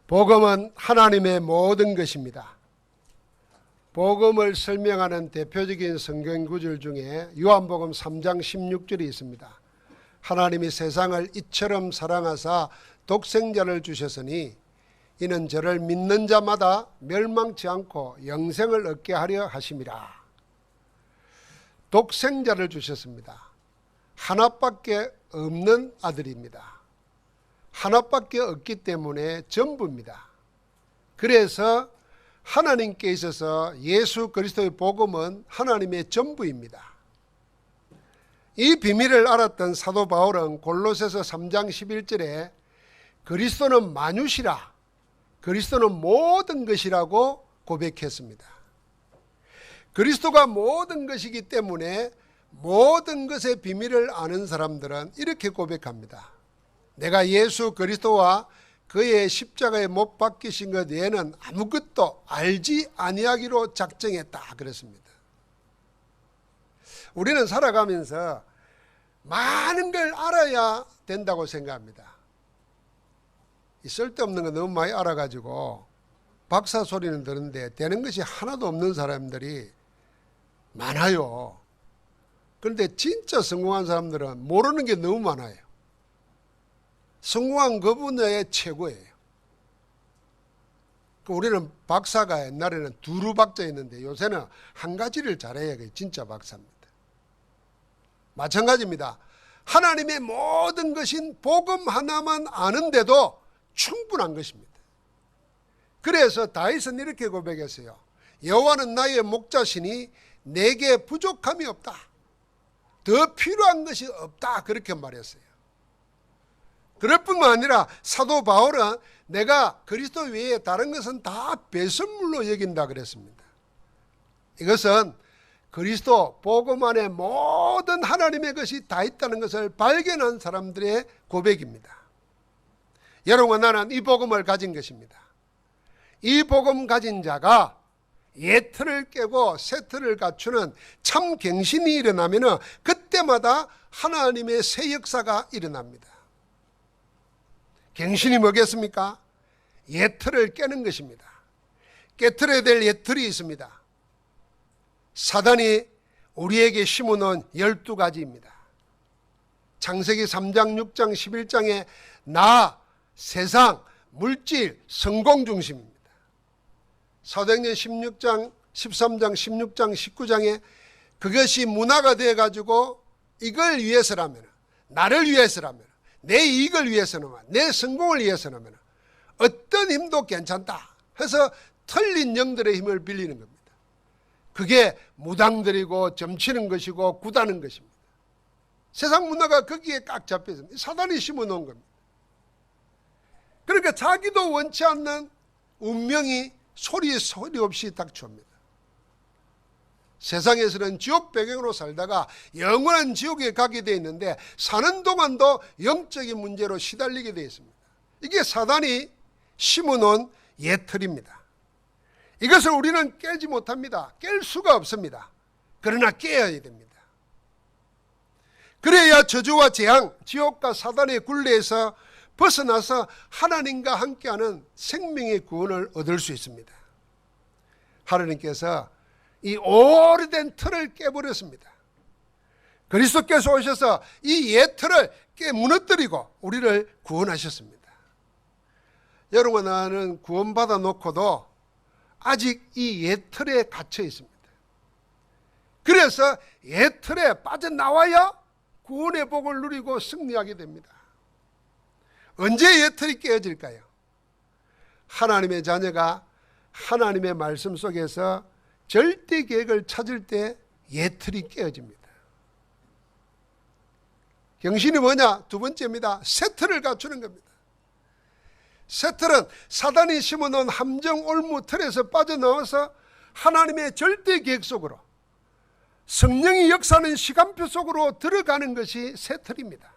복음은 하나님의 모든 것입니다. 복음을 설명하는 대표적인 성경 구절 중에 요한복음 3장 16절이 있습니다. 하나님이 세상을 이처럼 사랑하사 독생자를 주셨으니 이는 저를 믿는 자마다 멸망치 않고 영생을 얻게 하려 하심이라. 독생자를 주셨습니다. 하나밖에 없는 아들입니다. 하나밖에 없기 때문에 전부입니다. 그래서 하나님께 있어서 예수 그리스도의 복음은 하나님의 전부입니다. 이 비밀을 알았던 사도 바울은 골로새서 3장 11절에 그리스도는 만유시라, 그리스도는 모든 것이라고 고백했습니다. 그리스도가 모든 것이기 때문에 모든 것의 비밀을 아는 사람들은 이렇게 고백합니다. 내가 예수 그리스도와 그의 십자가에 못 박히신 것 외에는 아무것도 알지 아니하기로 작정했다 그랬습니다. 우리는 살아가면서 많은 걸 알아야 된다고 생각합니다. 쓸데없는 거 너무 많이 알아가지고 박사 소리는 듣는데 되는 것이 하나도 없는 사람들이 많아요. 그런데 진짜 성공한 사람들은 모르는 게 너무 많아요. 성공한 그 분야의 최고예요. 우리는 박사가 옛날에는 두루 박사였는데 요새는 한 가지를 잘해야 진짜 박사입니다. 마찬가지입니다. 하나님의 모든 것인 복음 하나만 아는데도 충분한 것입니다. 그래서 다윗은 이렇게 고백했어요. 여호와는 나의 목자시니 내게 부족함이 없다. 더 필요한 것이 없다. 그렇게 말했어요. 그럴 뿐만 아니라 사도 바울은 내가 그리스도 외에 다른 것은 다 배설물로 여긴다 그랬습니다. 이것은 그리스도 복음 안에 모든 하나님의 것이 다 있다는 것을 발견한 사람들의 고백입니다. 여러분, 나는 이 복음을 가진 것입니다. 이 복음 가진 자가 옛 틀을 깨고 새 틀을 갖추는 참 갱신이 일어나면 그때마다 하나님의 새 역사가 일어납니다. 갱신이 뭐겠습니까? 옛 틀을 깨는 것입니다. 깨트려야 될 옛 틀이 있습니다. 사단이 우리에게 심어놓은 12가지입니다. 창세기 3장, 6장, 11장에 나, 세상, 물질, 성공 중심입니다. 사도행전 16장, 13장, 16장, 19장에 그것이 문화가 되어가지고 이걸 위해서라면, 나를 위해서라면, 내 이익을 위해서라면, 내 성공을 위해서라면 어떤 힘도 괜찮다 해서 틀린 영들의 힘을 빌리는 겁니다. 그게 무당들이고 점치는 것이고 구다는 것입니다. 세상 문화가 거기에 꽉 잡혀 있습니다. 사단이 심어놓은 겁니다. 그러니까 자기도 원치 않는 운명이 소리 없이 닥쳐옵니다. 세상에서는 지옥 배경으로 살다가 영원한 지옥에 가게 되어 있는데 사는 동안도 영적인 문제로 시달리게 되어 있습니다. 이게 사단이 심어놓은 옛 틀입니다. 이것을 우리는 깨지 못합니다. 깰 수가 없습니다. 그러나 깨어야 됩니다. 그래야 저주와 재앙, 지옥과 사단의 굴레에서 벗어나서 하나님과 함께하는 생명의 구원을 얻을 수 있습니다. 하나님께서 이 오래된 틀을 깨버렸습니다. 그리스도께서 오셔서 이 옛 틀을 무너뜨리고 우리를 구원하셨습니다. 여러분, 나는 구원받아 놓고도 아직 이 옛 틀에 갇혀 있습니다. 그래서 옛 틀에 빠져나와야 구원의 복을 누리고 승리하게 됩니다. 언제 옛 틀이 깨어질까요? 하나님의 자녀가 하나님의 말씀 속에서 절대 계획을 찾을 때 옛 틀이 깨어집니다. 경신이 뭐냐? 두 번째입니다. 새 틀을 갖추는 겁니다. 새 틀은 사단이 심어놓은 함정 올무 틀에서 빠져나와서 하나님의 절대 계획 속으로, 성령이 역사하는 시간표 속으로 들어가는 것이 새 틀입니다.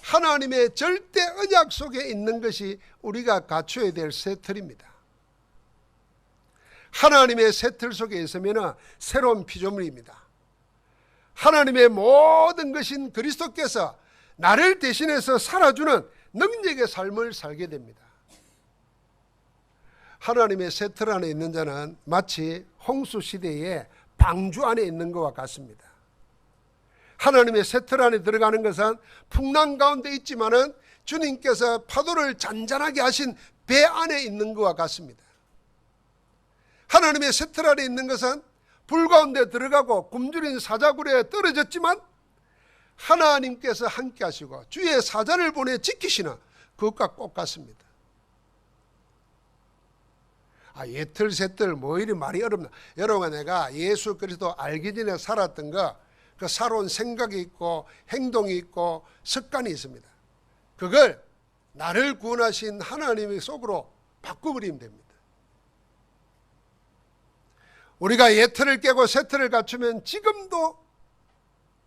하나님의 절대 언약 속에 있는 것이 우리가 갖춰야 될 새 틀입니다. 하나님의 새 틀 속에 있으면 새로운 피조물입니다. 하나님의 모든 것인 그리스도께서 나를 대신해서 살아주는 능력의 삶을 살게 됩니다. 하나님의 새 틀 안에 있는 자는 마치 홍수 시대의 방주 안에 있는 것과 같습니다. 하나님의 새 틀 안에 들어가는 것은 풍랑 가운데 있지만은 주님께서 파도를 잔잔하게 하신 배 안에 있는 것과 같습니다. 하나님의 새 틀 안에 있는 것은 불 가운데 들어가고 굶주린 사자굴에 떨어졌지만 하나님께서 함께 하시고 주의 사자를 보내 지키시는 그것과 꼭 같습니다. 예틀 새틀 뭐 이리 말이 어렵나. 여러분, 내가 예수 그리스도 알기 전에 살았던 거, 그 살아온 생각이 있고 행동이 있고 습관이 있습니다. 그걸 나를 구원하신 하나님의 속으로 바꿔버리면 됩니다. 우리가 예틀을 깨고 새틀을 갖추면 지금도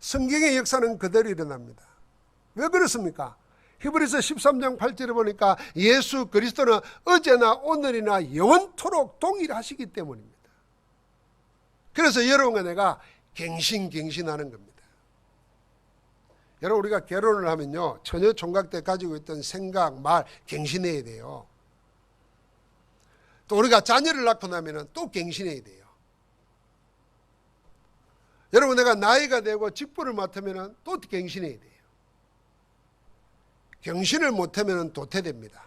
성경의 역사는 그대로 일어납니다. 왜 그렇습니까? 히브리서 13장 8절에 보니까 예수 그리스도는 어제나 오늘이나 영원토록 동일하시기 때문입니다. 그래서 여러분과 내가 갱신하는 겁니다. 여러분, 우리가 결혼을 하면요, 처녀 총각 때 가지고 있던 생각, 말 갱신해야 돼요. 또 우리가 자녀를 낳고 나면 또 갱신해야 돼요. 여러분, 내가 나이가 되고 직분을 맡으면 또 갱신해야 돼요. 경신을 못하면 도태됩니다.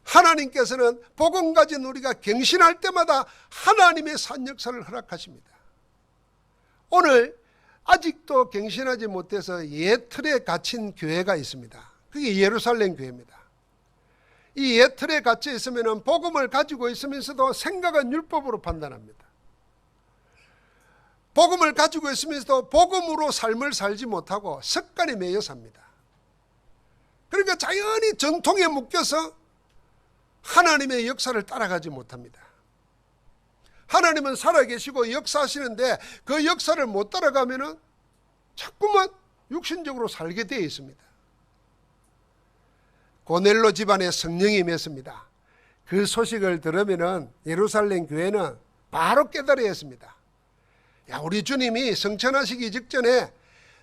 하나님께서는 복음 가진 우리가 경신할 때마다 하나님의 산 역사를 허락하십니다. 오늘 아직도 경신하지 못해서 예틀에 갇힌 교회가 있습니다. 그게 예루살렘 교회입니다. 이 예틀에 갇혀 있으면 복음을 가지고 있으면서도 생각은 율법으로 판단합니다. 복음을 가지고 있으면서도 복음으로 삶을 살지 못하고 습관에 매여 삽니다. 그러니까 자연히 전통에 묶여서 하나님의 역사를 따라가지 못합니다. 하나님은 살아계시고 역사하시는데 그 역사를 못 따라가면 자꾸만 육신적으로 살게 되어 있습니다. 고넬로 집안에 성령이 임했습니다. 그 소식을 들으면 예루살렘 교회는 바로 깨달아야 했습니다. 우리 주님이 성천하시기 직전에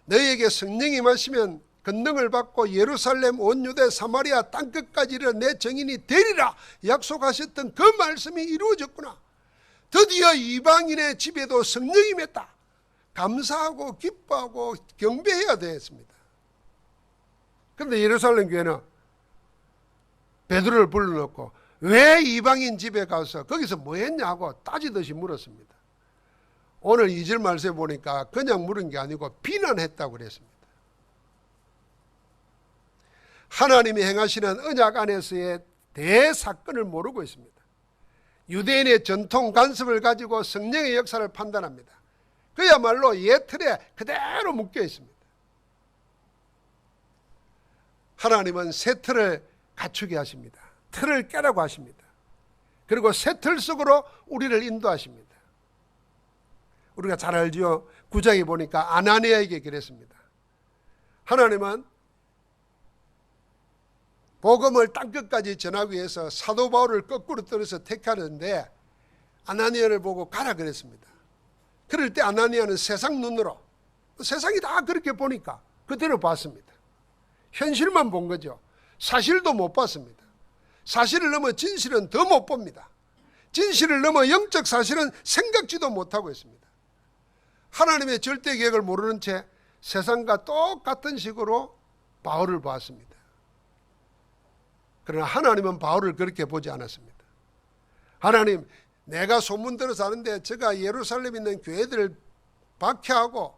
너희에게 성령이 임하시면 권능을 받고 예루살렘 온 유대 사마리아 땅끝까지 이르러 내 증인이 되리라 약속하셨던 그 말씀이 이루어졌구나. 드디어 이방인의 집에도 성령이 임했다. 감사하고 기뻐하고 경배해야 되었습니다. 그런데 예루살렘 교회는 베드로를 불러놓고 왜 이방인 집에 가서 거기서 뭐 했냐고 따지듯이 물었습니다. 오늘 2절 말씀에 보니까 그냥 물은 게 아니고 비난했다고 그랬습니다. 하나님이 행하시는 언약 안에서의 대사건을 모르고 있습니다. 유대인의 전통 관습을 가지고 성령의 역사를 판단합니다. 그야말로 예틀에 그대로 묶여 있습니다. 하나님은 새 틀을 갖추게 하십니다. 틀을 깨라고 하십니다. 그리고 새 틀 속으로 우리를 인도하십니다. 우리가 잘 알죠. 9장에 보니까 아나니아에게 그랬습니다. 하나님은 복음을 땅끝까지 전하기 위해서 사도 바울을 거꾸로 떨어서 택하는데 아나니아를 보고 가라 그랬습니다. 그럴 때 아나니아는 세상 눈으로 세상이 다 그렇게 보니까 그대로 봤습니다. 현실만 본 거죠. 사실도 못 봤습니다. 사실을 넘어 진실은 더 못 봅니다. 진실을 넘어 영적 사실은 생각지도 못하고 있습니다. 하나님의 절대 계획을 모르는 채 세상과 똑같은 식으로 바울을 보았습니다. 그러나 하나님은 바울을 그렇게 보지 않았습니다. 하나님, 내가 소문 들어서 아는데 제가 예루살렘에 있는 교회들을 박해하고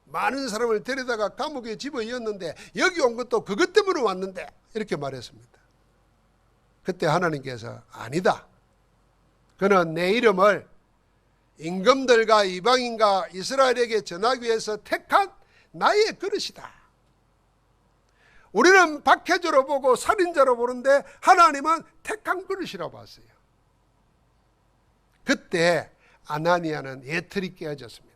많은 사람을 데려다가 감옥에 집어넣었는데 여기 온 것도 그것 때문에 왔는데 이렇게 말했습니다. 그때 하나님께서 아니다. 그는 내 이름을 임금들과 이방인과 이스라엘에게 전하기 위해서 택한 나의 그릇이다. 우리는 박해자로 보고 살인자로 보는데 하나님은 택한 그릇이라고 봤어요. 그때 아나니아는 예틀이 깨어졌습니다.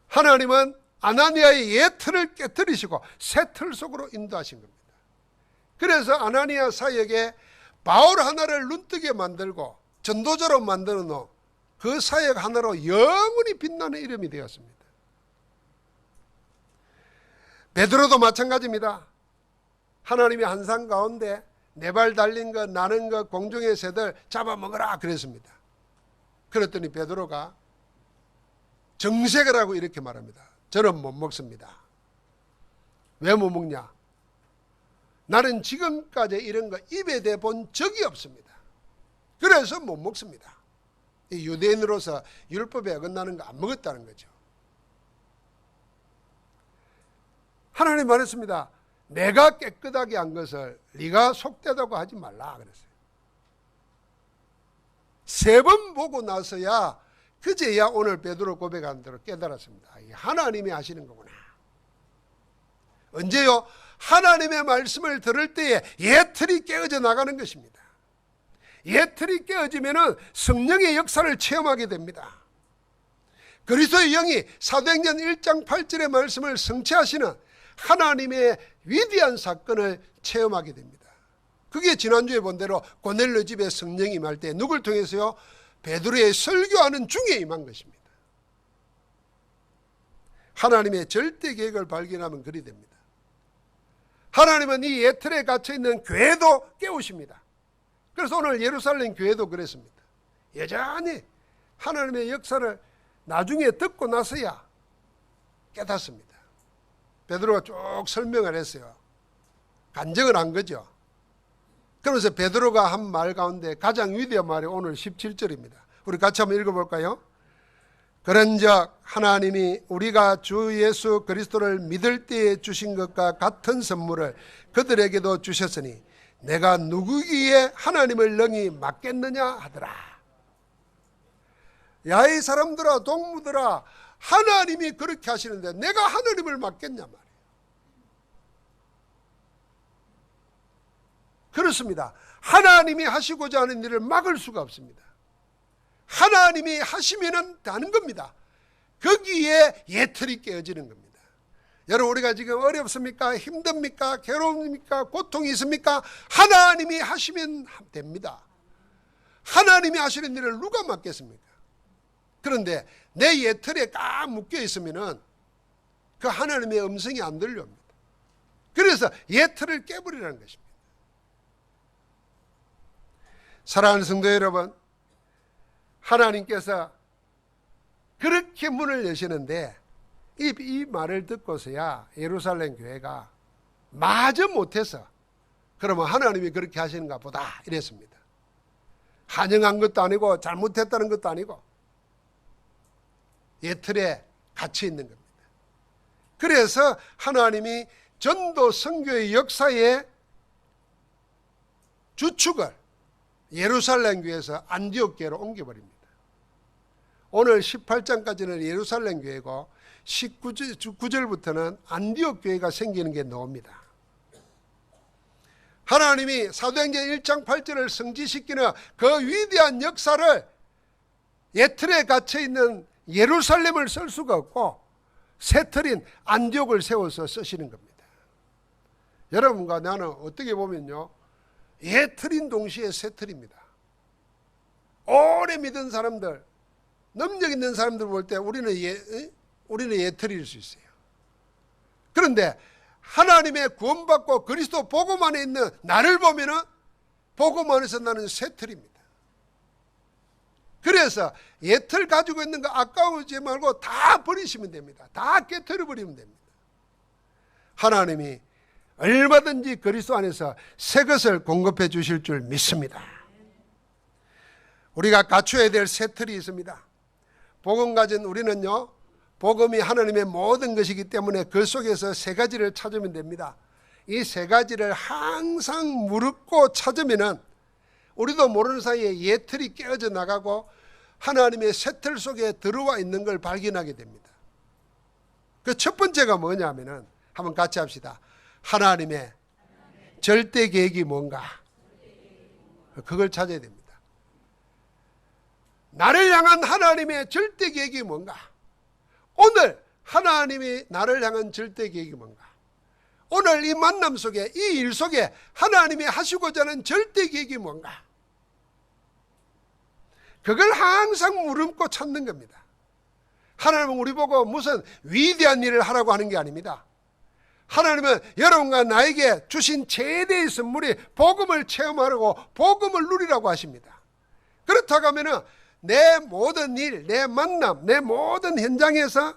하나님은 아나니아의 예틀을 깨뜨리시고 새 틀 속으로 인도하신 겁니다. 그래서 아나니아 사역에 바울 하나를 눈뜨게 만들고 전도자로 만드는 그 사역 하나로 영원히 빛나는 이름이 되었습니다. 베드로도 마찬가지입니다. 하나님이 한산 가운데 네 발 달린 것, 나는 것, 공중의 새들 잡아먹으라 그랬습니다. 그랬더니 베드로가 정색을 하고 이렇게 말합니다. 저는 못 먹습니다. 왜 못 먹냐? 나는 지금까지 이런 거 입에 대본 적이 없습니다. 그래서 못 먹습니다. 이 유대인으로서 율법에 어긋나는 거 안 먹었다는 거죠. 하나님 말했습니다. 내가 깨끗하게 한 것을 네가 속되다고 하지 말라 그랬어요. 3번 보고 나서야 그제야 오늘 베드로 고백한 대로 깨달았습니다. 하나님이 하시는 거구나. 언제요? 하나님의 말씀을 들을 때에 예틀이 깨어져 나가는 것입니다. 예틀이 깨어지면 성령의 역사를 체험하게 됩니다. 그리스도의 영이 사도행전 1장 8절의 말씀을 성취하시는 하나님의 위대한 사건을 체험하게 됩니다. 그게 지난주에 본 대로 고넬료 집에 성령이 임할 때 누굴 통해서요? 베드로의 설교하는 중에 임한 것입니다. 하나님의 절대 계획을 발견하면 그리 됩니다. 하나님은 이 예틀에 갇혀있는 교회도 깨우십니다. 그래서 오늘 예루살렘 교회도 그랬습니다. 여전히 하나님의 역사를 나중에 듣고 나서야 깨닫습니다. 베드로가 쭉 설명을 했어요. 간증을 한 거죠. 그러면서 베드로가 한 말 가운데 가장 위대한 말이 오늘 17절입니다. 우리 같이 한번 읽어볼까요? 그런즉 하나님이 우리가 주 예수 그리스도를 믿을 때에 주신 것과 같은 선물을 그들에게도 주셨으니 내가 누구기에 하나님을 능히 맡겠느냐 하더라. 야, 이 사람들아, 동무들아, 하나님이 그렇게 하시는데 내가 하나님을 맡겠냐 말이에요. 그렇습니다. 하나님이 하시고자 하는 일을 막을 수가 없습니다. 하나님이 하시면은 되는 겁니다. 거기에 예틀이 깨어지는 겁니다. 여러분, 우리가 지금 어렵습니까? 힘듭니까? 괴로움입니까? 고통이 있습니까? 하나님이 하시면 됩니다. 하나님이 하시는 일을 누가 맡겠습니까? 그런데 내 예틀에 꽉 묶여 있으면은 그 하나님의 음성이 안 들려옵니다. 그래서 예틀을 깨버리라는 것입니다. 사랑하는 성도 여러분, 하나님께서 그렇게 문을 여시는데 이 말을 듣고서야 예루살렘 교회가 마저 못해서 그러면 하나님이 그렇게 하시는가 보다 이랬습니다. 한영한 것도 아니고 잘못했다는 것도 아니고 예틀에 갇혀 있는 겁니다. 그래서 하나님이 전도 선교의 역사의 주축을 예루살렘 교회에서 안디옥 교회로 옮겨버립니다. 오늘 18장까지는 예루살렘 교회고 19절부터는 안디옥 교회가 생기는 게 나옵니다. 하나님이 사도행전 1장 8절을 성취시키는 그 위대한 역사를 예틀에 갇혀있는 예루살렘을 쓸 수가 없고 새 틀인 안디옥을 세워서 쓰시는 겁니다. 여러분과 나는 어떻게 보면요, 예틀인 동시에 새 틀입니다. 오래 믿은 사람들, 능력 있는 사람들 볼 때 우리는 예틀일 수 있어요. 그런데 하나님의 구원받고 그리스도 복음 안에 있는 나를 보면은 복음 안에서 나는 새 틀입니다. 그래서 예틀 가지고 있는 거 아까우지 말고 다 버리시면 됩니다. 다 깨트려 버리면 됩니다. 하나님이 얼마든지 그리스도 안에서 새 것을 공급해 주실 줄 믿습니다. 우리가 갖춰야 될 새 틀이 있습니다. 복음 가진 우리는요, 복음이 하나님의 모든 것이기 때문에 그 속에서 세 가지를 찾으면 됩니다. 이 세 가지를 항상 무릅고 찾으면은 우리도 모르는 사이에 예틀이 깨어져 나가고 하나님의 새 틀 속에 들어와 있는 걸 발견하게 됩니다. 그 첫 번째가 뭐냐면은 한번 같이 합시다. 하나님의 절대 계획이 뭔가? 그걸 찾아야 됩니다. 나를 향한 하나님의 절대 계획이 뭔가? 오늘 하나님이 나를 향한 절대 계획이 뭔가? 오늘 이 만남 속에, 이 일 속에 하나님이 하시고자 하는 절대 계획이 뭔가? 그걸 항상 물음고 찾는 겁니다. 하나님은 우리 보고 무슨 위대한 일을 하라고 하는 게 아닙니다. 하나님은 여러분과 나에게 주신 최대의 선물이 복음을 체험하라고 복음을 누리라고 하십니다. 그렇다고 하면 내 모든 일, 내 만남, 내 모든 현장에서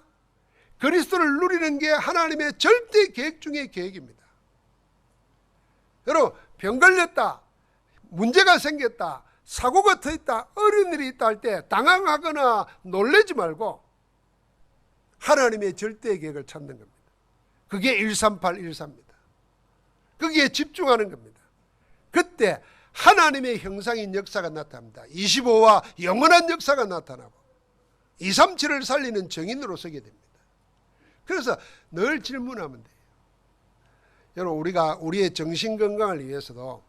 그리스도를 누리는 게 하나님의 절대 계획 중의 계획입니다. 여러분, 병 걸렸다, 문제가 생겼다, 사고가 터있다, 어려운 일이 있다 할 때 당황하거나 놀라지 말고 하나님의 절대 계획을 찾는 겁니다. 그게 13814입니다. 거기에 집중하는 겁니다. 그때 하나님의 형상인 역사가 나타납니다. 25와 영원한 역사가 나타나고 237을 살리는 정인으로 서게 됩니다. 그래서 늘 질문하면 돼요. 여러분, 우리가 우리의 정신건강을 위해서도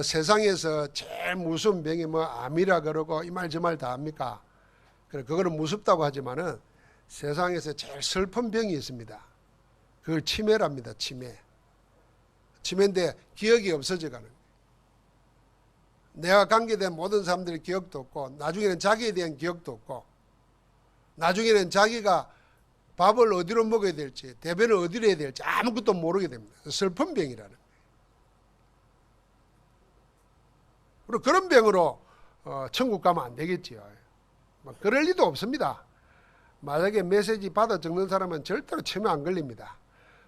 세상에서 제일 무서운 병이 뭐 암이라 그러고 이 말 저 말 다 합니까? 그거는 무섭다고 하지만은 세상에서 제일 슬픈 병이 있습니다. 그걸 치매랍니다. 치매인데 기억이 없어져 가는 거예요. 내가 관계된 모든 사람들의 기억도 없고 나중에는 자기에 대한 기억도 없고 나중에는 자기가 밥을 어디로 먹어야 될지 대변을 어디로 해야 될지 아무것도 모르게 됩니다. 슬픈 병이라는 거예요. 그리고 그런 병으로 천국 가면 안 되겠지요. 그럴 리도 없습니다. 만약에 메시지 받아 적는 사람은 절대로 치매 안 걸립니다.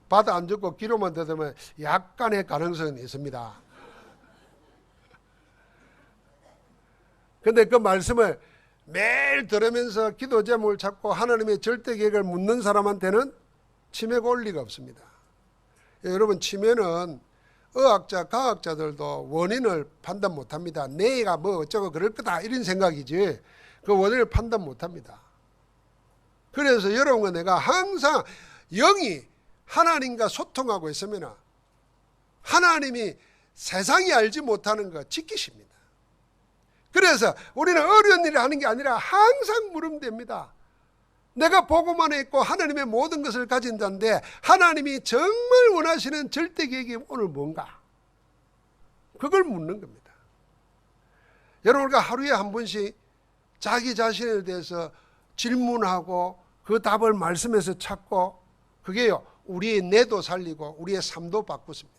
받아 안 적고 기로만 듣으면 약간의 가능성은 있습니다. 근데 그 말씀을 매일 들으면서 기도 제목을 찾고 하나님의 절대 계획을 묻는 사람한테는 치매가 올 리가 없습니다. 여러분, 치매는 의학자, 과학자들도 원인을 판단 못합니다. 내가 뭐 어쩌고 그럴 거다 이런 생각이지 그 원인을 판단 못합니다. 그래서 여러분과 내가 항상 영이 하나님과 소통하고 있으면 하나님이 세상이 알지 못하는 거 지키십니다. 그래서 우리는 어려운 일을 하는 게 아니라 항상 물으면 됩니다. 내가 복음 안에 있고 하나님의 모든 것을 가진 자인데 하나님이 정말 원하시는 절대 계획이 오늘 뭔가? 그걸 묻는 겁니다. 여러분, 우리가 하루에 한 번씩 자기 자신에 대해서 질문하고 그 답을 말씀에서 찾고 그게요, 우리의 뇌도 살리고 우리의 삶도 바꾸습니다.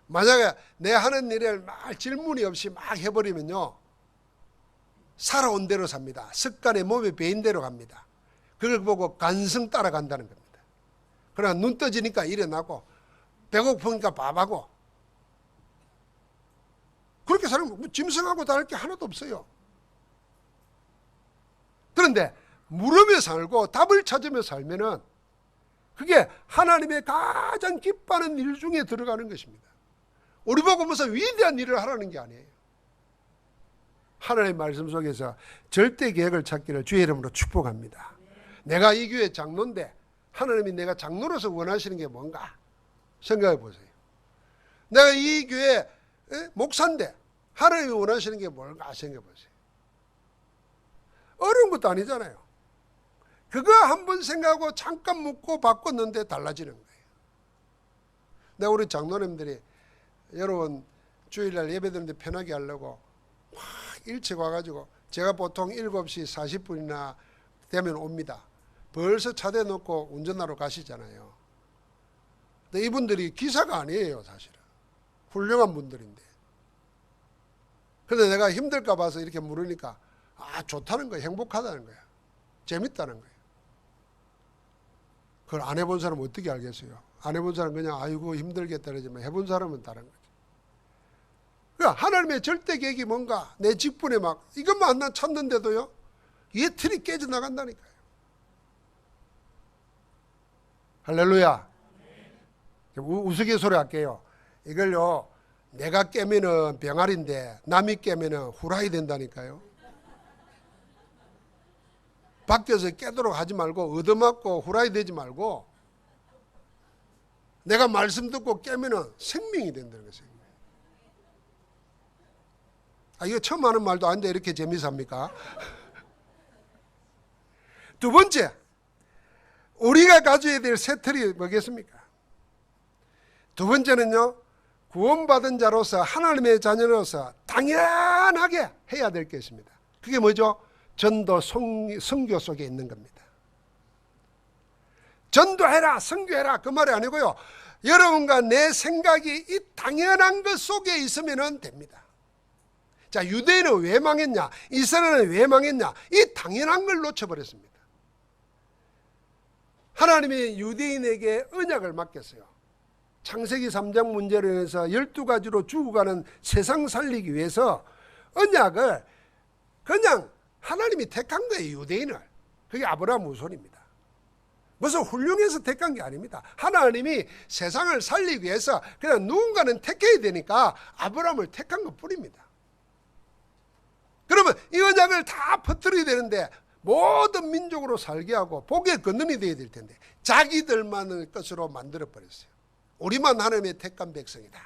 만약에 내 하는 일을 막 질문이 없이 막 해버리면요, 살아온 대로 삽니다. 습관에 몸에 배인 대로 갑니다. 그걸 보고 간성 따라간다는 겁니다. 그러나 눈 떠지니까 일어나고 배고프니까 밥하고 그렇게 살면 짐승하고 다를 게 하나도 없어요. 그런데 물으며 살고 답을 찾으며 살면은 그게 하나님의 가장 기뻐하는 일 중에 들어가는 것입니다. 우리 보고 무슨 위대한 일을 하라는 게 아니에요. 하나님의 말씀 속에서 절대 계획을 찾기를 주의 이름으로 축복합니다. 내가 이 교회 장로인데 하나님이 내가 장로로서 원하시는 게 뭔가 생각해 보세요. 내가 이 교회 목사인데 하나님이 원하시는 게 뭔가 생각해 보세요. 어려운 것도 아니잖아요. 그거 한번 생각하고 잠깐 묻고 바꿨는데 달라지는 거예요. 내가 우리 장로님들이 여러분 주일날 예배드리는데 편하게 하려고 막 일찍 와가지고 제가 보통 7시 40분이나 되면 옵니다. 벌써 차 대놓고 운전하러 가시잖아요. 근데 이분들이 기사가 아니에요. 사실은 훌륭한 분들인데. 그런데 내가 힘들까 봐서 이렇게 물으니까 좋다는 거야. 행복하다는 거야. 재밌다는 거야. 그걸 안 해본 사람은 어떻게 알겠어요? 안 해본 사람은 그냥 아이고 힘들겠다 그러지만 해본 사람은 다른 거죠. 그러니까 하나님의 절대 계획이 뭔가 내 직분에 막 이것만 난 찾는데도요 이 틀이 깨져나간다니까요. 할렐루야. 우스갯소리 할게요. 이걸요 내가 깨면은 병아리인데 남이 깨면은 후라이 된다니까요. 밖에서 깨도록 하지 말고 얻어맞고 후라이 되지 말고 내가 말씀 듣고 깨면은 생명이 된다는 거죠. 이거 처음 하는 말도 아닌데 이렇게 재미삽니까? 두 번째, 우리가 가져야 될 새 틀이 뭐겠습니까? 두 번째는요, 구원받은 자로서 하나님의 자녀로서 당연하게 해야 될 게 있습니다. 그게 뭐죠? 전도 선교 속에 있는 겁니다. 전도해라, 선교해라 그 말이 아니고요. 여러분과 내 생각이 이 당연한 것 속에 있으면 됩니다. 자, 유대인은 왜 망했냐? 이스라엘은 왜 망했냐? 이 당연한 걸 놓쳐버렸습니다. 하나님이 유대인에게 언약을 맡겼어요. 창세기 3장 문제로 인해서 12가지로 죽어가는 세상 살리기 위해서 언약을 그냥 하나님이 택한 거예요. 유대인을. 그게 아브라함 후손입니다. 무슨 훌륭해서 택한 게 아닙니다. 하나님이 세상을 살리기 위해서 그냥 누군가는 택해야 되니까 아브라함을 택한 것뿐입니다. 그러면 이 언약을 다 퍼뜨려야 되는데 모든 민족으로 살게 하고 복의 근원이 되어야 될 텐데 자기들만의 것으로 만들어버렸어요. 우리만 하나님의 택한 백성이다.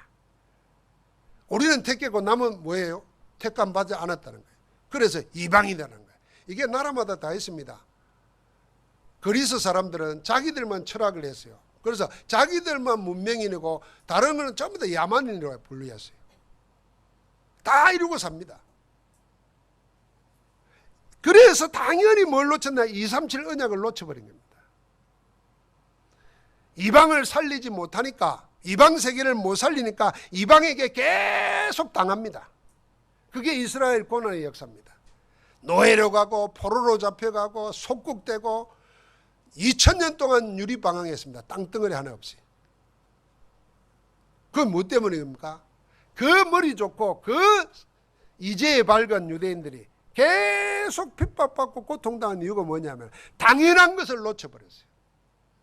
우리는 택하고 남은 뭐예요? 택함 받지 않았다는 거예요. 그래서 이방이라는 거예요. 이게 나라마다 다 있습니다. 그리스 사람들은 자기들만 철학을 했어요. 그래서 자기들만 문명인이고 다른 거는 전부 다 야만인이라고 분류했어요. 다 이루고 삽니다. 그래서 당연히 뭘 놓쳤나? 237 언약을 놓쳐버린 겁니다. 이방을 살리지 못하니까, 이방 세계를 못 살리니까 이방에게 계속 당합니다. 그게 이스라엘 고난의 역사입니다. 노예로 가고 포로로 잡혀가고 속국되고 2000년 동안 유리방황했습니다. 땅덩어리 하나 없이. 그건 뭐 때문입니까? 그 머리 좋고 그 이제에 밝은 유대인들이 계속 핍박받고 고통당한 이유가 뭐냐면 당연한 것을 놓쳐버렸어요.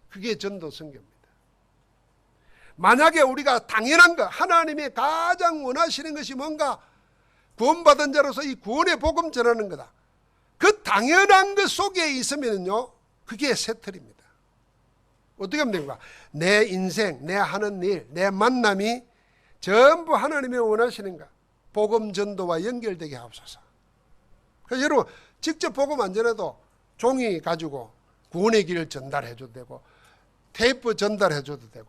그게 전도 선교입니다. 만약에 우리가 당연한 것, 하나님이 가장 원하시는 것이 뭔가 구원받은 자로서 이 구원의 복음 전하는 거다. 그 당연한 것 속에 있으면요, 그게 새틀입니다. 어떻게 하면 됩니까? 내 인생, 내 하는 일, 내 만남이 전부 하나님이 원하시는 것, 복음 전도와 연결되게 하옵소서. 그래서 여러분 직접 복음 안 전해도 종이 가지고 구원의 길을 전달해 줘도 되고 테이프 전달해 줘도 되고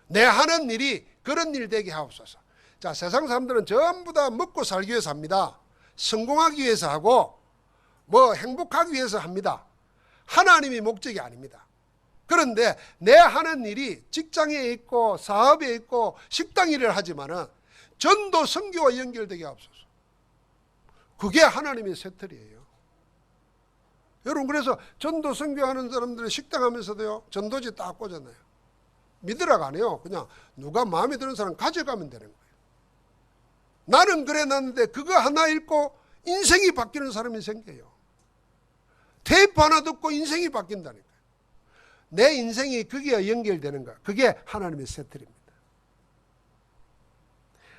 내 하는 일이 그런 일 되게 하옵소서. 자, 세상 사람들은 전부 다 먹고 살기 위해서 합니다. 성공하기 위해서 하고 뭐 행복하기 위해서 합니다. 하나님이 목적이 아닙니다. 그런데 내 하는 일이 직장에 있고 사업에 있고 식당 일을 하지만은 전도 선교와 연결되게 하옵소서. 그게 하나님의 새틀이에요. 여러분, 그래서 전도 선교하는 사람들은 식당 하면서도요, 전도지 딱 꽂아놔요. 믿으라고 안 해요. 그냥 누가 마음에 드는 사람 가져가면 되는 거예요. 나는 그래 놨는데 그거 하나 읽고 인생이 바뀌는 사람이 생겨요. 테이프 하나 듣고 인생이 바뀐다니까요. 내 인생이 거기에 연결되는 거야. 그게 하나님의 새틀입니다.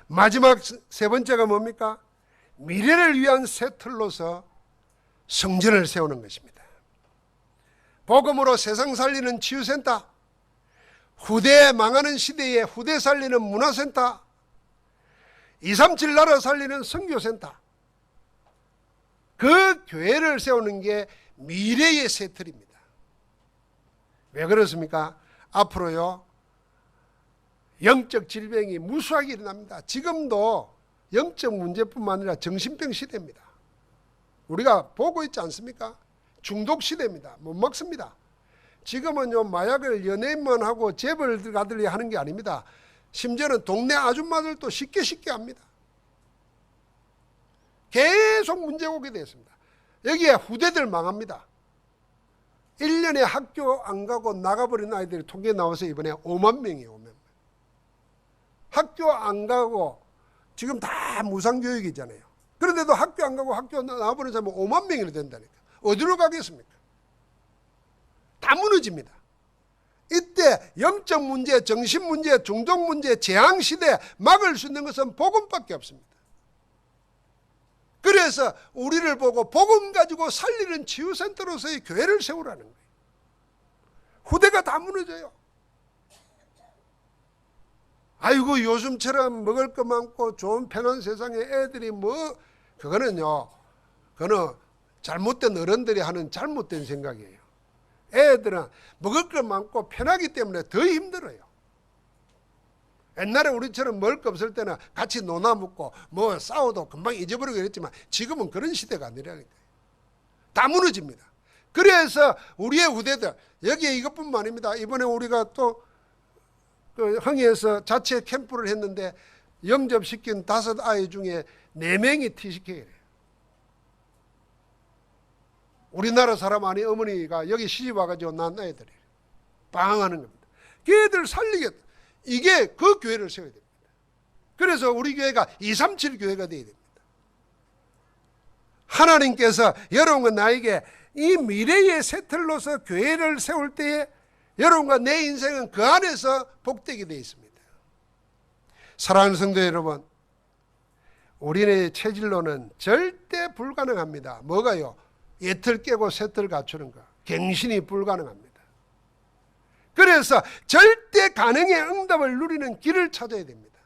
마지막 세 번째가 뭡니까? 미래를 위한 새틀로서 성전을 세우는 것입니다. 복음으로 세상 살리는 치유센터, 후대 망하는 시대에 후대 살리는 문화센터, 237 나라 살리는 선교센터, 그 교회를 세우는 게 미래의 새틀입니다. 왜 그렇습니까? 앞으로요, 영적 질병이 무수하게 일어납니다. 지금도 영적 문제뿐만 아니라 정신병 시대입니다. 우리가 보고 있지 않습니까? 중독 시대입니다. 못 먹습니다. 지금은요, 마약을 연예인만 하고 재벌가들이 하는 게 아닙니다. 심지어는 동네 아줌마들도 쉽게 합니다. 계속 문제가 오게 되었습니다. 여기에 후대들 망합니다. 1년에 학교 안 가고 나가버린 아이들이 통계 나와서 이번에 5만 명이에요. 5만 명. 학교 안 가고 지금 다 무상교육이잖아요. 그런데도 학교 안 가고 학교 나와버린 사람은 5만 명이나 된다니까. 어디로 가겠습니까? 다 무너집니다. 이때 영적 문제, 정신 문제, 중독 문제, 재앙 시대 막을 수 있는 것은 복음밖에 없습니다. 그래서 우리를 보고 복음 가지고 살리는 치유센터로서의 교회를 세우라는 거예요. 후대가 다 무너져요. 아이고, 요즘처럼 먹을 거 많고 좋은 편한 세상에 애들이 그거는 잘못된 어른들이 하는 잘못된 생각이에요. 애들은 먹을 거 많고 편하기 때문에 더 힘들어요. 옛날에 우리처럼 먹을 거 없을 때는 같이 논아 먹고 싸워도 금방 잊어버리고 그랬지만 지금은 그런 시대가 아니라니까요. 다 무너집니다. 그래서 우리의 후대들, 여기에 이것뿐만 아닙니다. 이번에 우리가 또 그 흥에서 자체 캠프를 했는데 영접시킨 5 아이 중에 4명이 TCK래요. 우리나라 사람 아니 어머니가 여기 시집 와가지고 낳은 아이들이에요. 방황하는 겁니다. 걔들 살리겠다. 이게 그 교회를 세워야 됩니다. 그래서 우리 교회가 237 교회가 되어야 됩니다. 하나님께서 여러분과 나에게 이 미래의 새틀로서 교회를 세울 때에 여러분과 내 인생은 그 안에서 복되게 되어 있습니다. 사랑하는 성도 여러분, 우리의 체질로는 절대 불가능합니다. 뭐가요? 예틀 깨고 새틀 갖추는 거. 갱신이 불가능합니다. 그래서 절대 가능의 응답을 누리는 길을 찾아야 됩니다.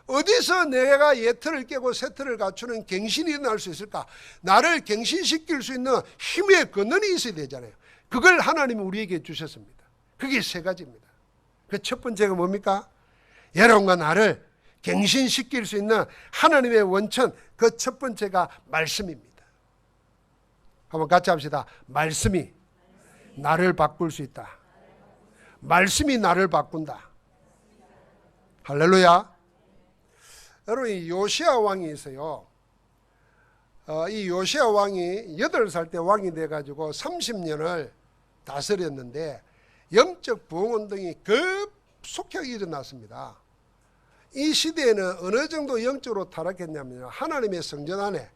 어디서 내가 예틀을 깨고 새틀을 갖추는 갱신이 일어날 수 있을까? 나를 갱신시킬 수 있는 힘의 근원이 있어야 되잖아요. 그걸 하나님이 우리에게 주셨습니다. 그게 3가지입니다. 그 첫 번째가 뭡니까? 여러분과 나를 갱신시킬 수 있는 하나님의 원천, 그 첫 번째가 말씀입니다. 한번 같이 합시다. 말씀이 나를 바꿀 수 있다. 말씀이 나를 바꾼다. 할렐루야. 여러분, 이 요시야 왕이 있어요. 이 요시야 왕이 8살 때 왕이 돼가지고 30년을 다스렸는데 영적 부흥운동이 급속하게 일어났습니다. 이 시대에는 어느 정도 영적으로 타락했냐면 하나님의 성전 안에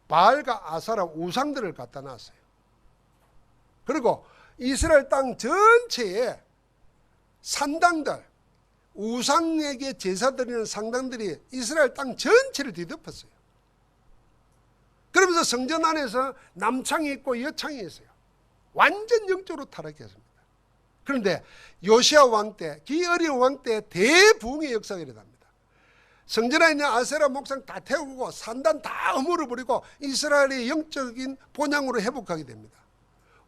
바알과 아사라 우상들을 갖다 놨어요. 그리고 이스라엘 땅 전체에 산당들, 우상에게 제사 드리는 상당들이 이스라엘 땅 전체를 뒤덮었어요. 그러면서 성전 안에서 남창이 있고 여창이 있어요. 완전 영적으로 타락했습니다. 그런데 요시야 왕 때, 기 어린 왕 때 대부흥의 역사가 일어납니다. 성전 안에 있는 아세라 목상 다 태우고 산단 다 허물어버리고 이스라엘의 영적인 본향으로 회복하게 됩니다.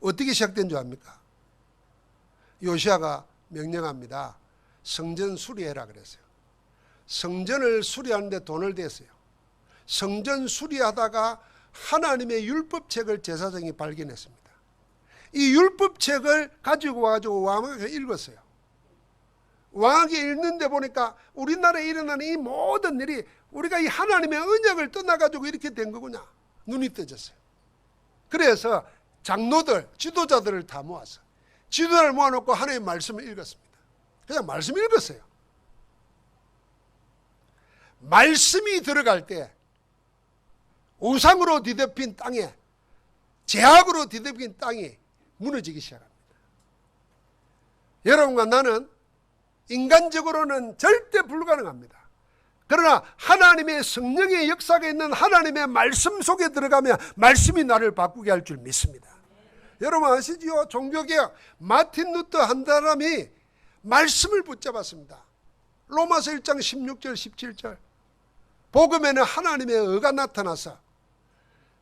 어떻게 시작된 줄 압니까? 요시야가 명령합니다. 성전 수리해라 그랬어요. 성전을 수리하는데 돈을 댔어요. 성전 수리하다가 하나님의 율법책을 제사장이 발견했습니다. 이 율법책을 가지고 와가지고 왕에게 읽었어요. 왕에게 읽는데 보니까 우리나라에 일어나는 이 모든 일이 우리가 이 하나님의 언약을 떠나가지고 이렇게 된 거구나. 눈이 떠졌어요. 그래서 장로들, 지도자들을 다 모아서 지도자를 모아놓고 하나님의 말씀을 읽었습니다. 그냥 말씀 읽었어요. 말씀이 들어갈 때 우상으로 뒤덮인 땅에, 죄악으로 뒤덮인 땅이 무너지기 시작합니다. 여러분과 나는 인간적으로는 절대 불가능합니다. 그러나 하나님의 성령의 역사가 있는 하나님의 말씀 속에 들어가면 말씀이 나를 바꾸게 할 줄 믿습니다. 여러분 아시지요? 종교개혁 마틴 루터 한 사람이 말씀을 붙잡았습니다. 로마서 1장 16절 17절 복음에는 하나님의 의가 나타나서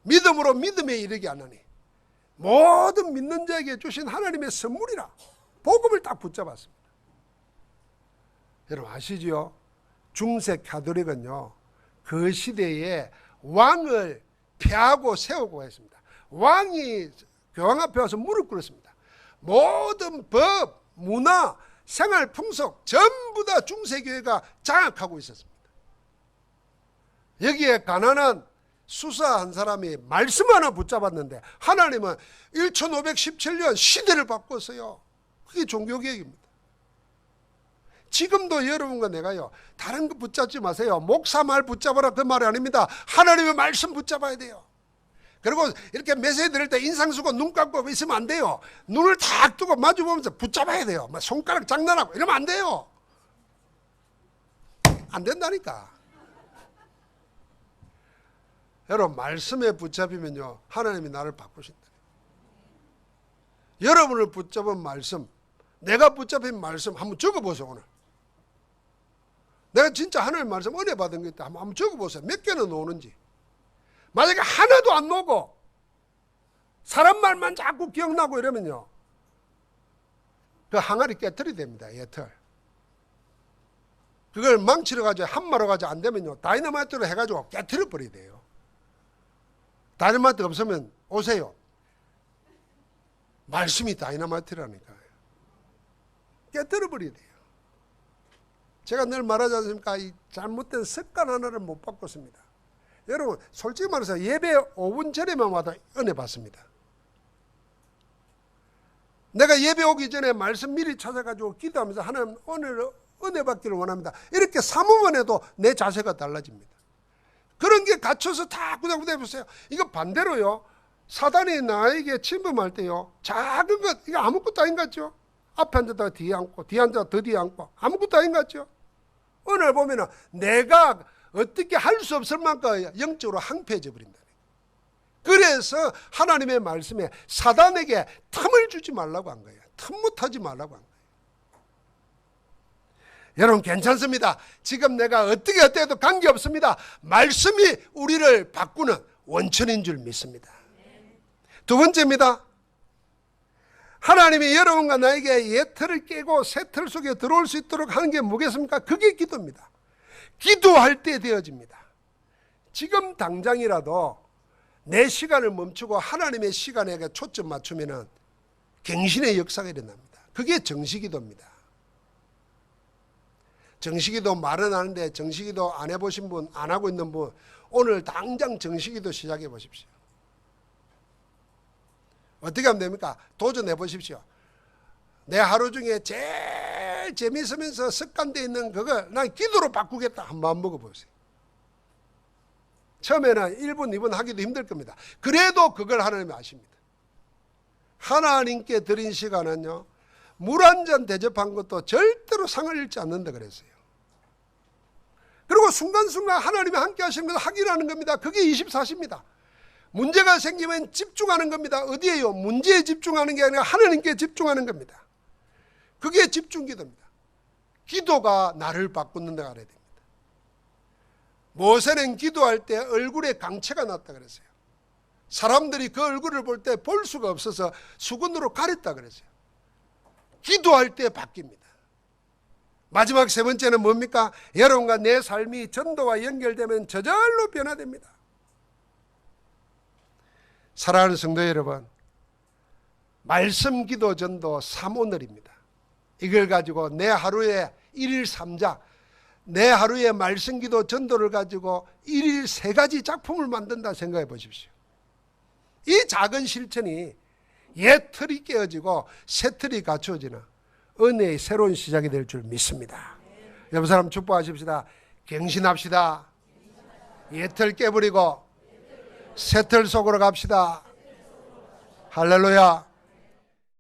믿음으로 믿음에 이르게 하느니 모든 믿는 자에게 주신 하나님의 선물이라 복음을 딱 붙잡았습니다. 여러분 아시지요? 중세 가톨릭은요 그 시대에 왕을 폐하고 세우고 했습니다. 왕이 교황 앞에 와서 무릎 꿇었습니다. 모든 법, 문화, 생활 풍속 전부 다 중세교회가 장악하고 있었습니다. 여기에 가난한 수사 한 사람이 말씀 하나 붙잡았는데 하나님은 1517년 시대를 바꿨어요. 그게 종교개혁입니다. 지금도 여러분과 내가요 다른 거 붙잡지 마세요. 목사 말 붙잡아라 그 말이 아닙니다. 하나님의 말씀 붙잡아야 돼요. 그리고 이렇게 메시지 들을 때 인상 쓰고 눈 감고 있으면 안 돼요. 눈을 탁 뜨고 마주보면서 붙잡아야 돼요. 손가락 장난하고 이러면 안 돼요. 안 된다니까. 여러분 말씀에 붙잡히면요 하나님이 나를 바꾸신다. 여러분을 붙잡은 말씀, 내가 붙잡힌 말씀 한번 적어보세요. 오늘 내가 진짜 하나님 말씀 은혜 받은 게 있다 한번 적어보세요. 몇 개는 오는지. 만약에 하나도 안 오고 사람 말만 자꾸 기억나고 이러면요 그 항아리 깨트리 됩니다. 예틀 그걸 망치러 가지고 한마로 가지고 안 되면요 다이너마이트로 해가지고 깨트려 버려야 돼요. 다이너마이트 없으면 오세요. 말씀이 다이너마이트라니까요. 깨뜨려버려야 돼요. 제가 늘 말하지 않습니까? 이 잘못된 습관 하나를 못 바꿨습니다. 여러분 솔직히 말해서 예배 5분 전에만 와도 은혜 받습니다. 내가 예배 오기 전에 말씀 미리 찾아가지고 기도하면서 하나님 오늘 은혜 받기를 원합니다. 이렇게 사모만 해도 내 자세가 달라집니다. 그런 게 갖춰서 다 구닥구닥 해보세요. 이거 반대로요. 사단이 나에게 침범할 때요. 작은 것, 이거 아무것도 아닌 것 같죠? 앞에 앉았다가 뒤에 앉고, 뒤에 앉아 더 뒤에 앉고, 아무것도 아닌 것 같죠? 오늘 보면은 내가 어떻게 할 수 없을 만큼 영적으로 항폐해져 버린다. 그래서 하나님의 말씀에 사단에게 틈을 주지 말라고 한 거예요. 틈 못하지 말라고 한 거예요. 여러분 괜찮습니다. 지금 내가 어떻게 해도 관계없습니다. 말씀이 우리를 바꾸는 원천인 줄 믿습니다. 두 번째입니다. 하나님이 여러분과 나에게 옛 틀을 깨고 새 틀 속에 들어올 수 있도록 하는 게 뭐겠습니까? 그게 기도입니다. 기도할 때 되어집니다. 지금 당장이라도 내 시간을 멈추고 하나님의 시간에 초점 맞추면 갱신의 역사가 일어납니다. 그게 정시기도입니다. 정시기도 말은 하는데 정시기도 안 해보신 분, 안 하고 있는 분, 오늘 당장 정시기도 시작해 보십시오. 어떻게 하면 됩니까? 도전해 보십시오. 내 하루 중에 제일 재미있으면서 습관되어 있는 그걸 난 기도로 바꾸겠다. 한번 먹어보세요. 처음에는 1분, 2분 하기도 힘들 겁니다. 그래도 그걸 하나님이 아십니다. 하나님께 드린 시간은요, 물 한 잔 대접한 것도 절대로 상을 잃지 않는다 그랬어요. 그리고 순간순간 하나님이 함께 하시는 걸 확인하는 겁니다. 그게 24시입니다. 문제가 생기면 집중하는 겁니다. 어디에요? 문제에 집중하는 게 아니라 하나님께 집중하는 겁니다. 그게 집중기도입니다. 기도가 나를 바꾸는다 그래야 됩니다. 모세는 기도할 때 얼굴에 강체가 났다 그랬어요. 사람들이 그 얼굴을 볼 때 볼 수가 없어서 수건으로 가렸다 그랬어요. 기도할 때 바뀝니다. 마지막 세 번째는 뭡니까? 여러분과 내 삶이 전도와 연결되면 저절로 변화됩니다. 사랑하는 성도 여러분, 말씀 기도 전도 3오늘입니다. 이걸 가지고 내 하루에 1일 3작, 내 하루에 말씀 기도 전도를 가지고 1일 3가지 작품을 만든다 생각해 보십시오. 이 작은 실천이 옛 틀이 깨어지고 새 틀이 갖추어지는 은혜의 새로운 시작이 될 줄 믿습니다. 여러분 사람 축복하십시다. 갱신합시다. 옛 틀 깨버리고 새 틀 속으로 갑시다. 할렐루야.